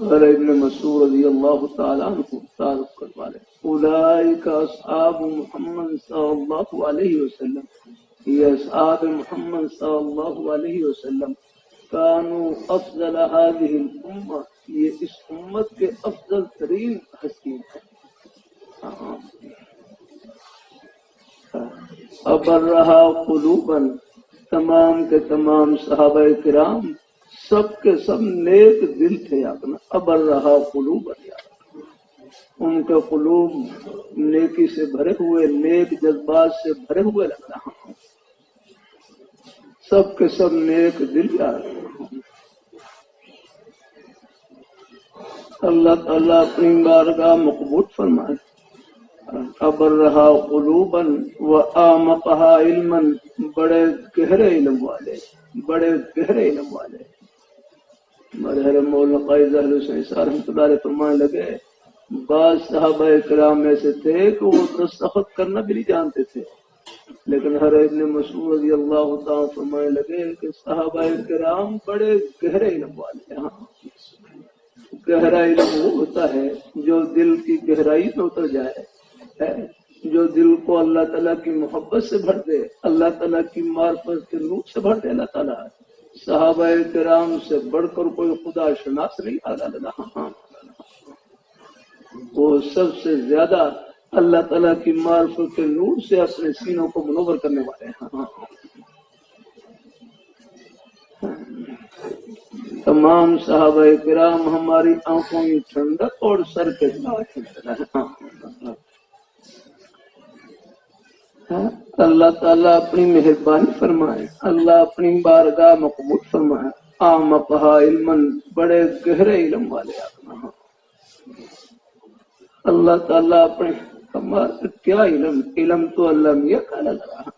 اور ابن مسعود رضی اللہ تعالیٰ عنہ تعارف کروا لے، اولئک اصحاب محمد صلی اللہ علیہ وسلم، یہ اصحاب محمد صلی اللہ علیہ وسلم، کانوا افضل هذه الامہ، یہ اس امت کے افضل ترین ہستی ہیں، ابرہا قلوبا، تمام کے تمام صحابہ کرام سب کے سب نیک دل تھے، اپنا ابرہا قلوبا، ان کے قلوب نیکی سے بھرے ہوئے، نیک جذبات سے بھرے ہوئے لگ رہا ہوں، سب کے سب نیک دل یاد۔ اللہ تعالیٰ اپنی بارگاہ مقبول فرمائے، ابرہا قلوبا وآمقہا علما، بڑے گہرے علم والے، بڑے گہرے علم والے۔ مرحر مولانا قائد اہل حسین رحمۃ اللہ علیہ فرمانے لگے، بعض صحابہ کرام میں سے تھے کہ وہ دستخط کرنا بھی نہیں جانتے تھے، لیکن ہر ابن مسعود رضی اللہ تعالیٰ فرمانے لگے کہ صحابہ کرام بڑے گہرے علم والے۔ ہاں، گہرا علم وہ ہوتا ہے جو دل کی گہرائی میں اتر جائے، جو دل کو اللہ تعالیٰ کی محبت سے بھر دے، اللہ تعالیٰ کی معرفت کے نور سے بھر دے۔ اللہ تعالیٰ صحابہ کرام سے بڑھ کر کوئی خدا شناس نہیں، اللہ وہ سب سے زیادہ اللہ تعالیٰ کی معرفت کے نور سے اپنے سینوں کو منور کرنے والے ہیں۔ تمام صحابہ کرام ہماری آنکھوں کی ٹھنڈک اور سر کے اللہ تعالیٰ اپنی مہربانی فرمائے، اللہ اپنی بارگاہ مقبول فرمائے۔ آمقہا علما، بڑے گہرے علم والے اپنا۔ اللہ تعالیٰ اپنے کیا علم تو اللہ میاں کا لگ رہا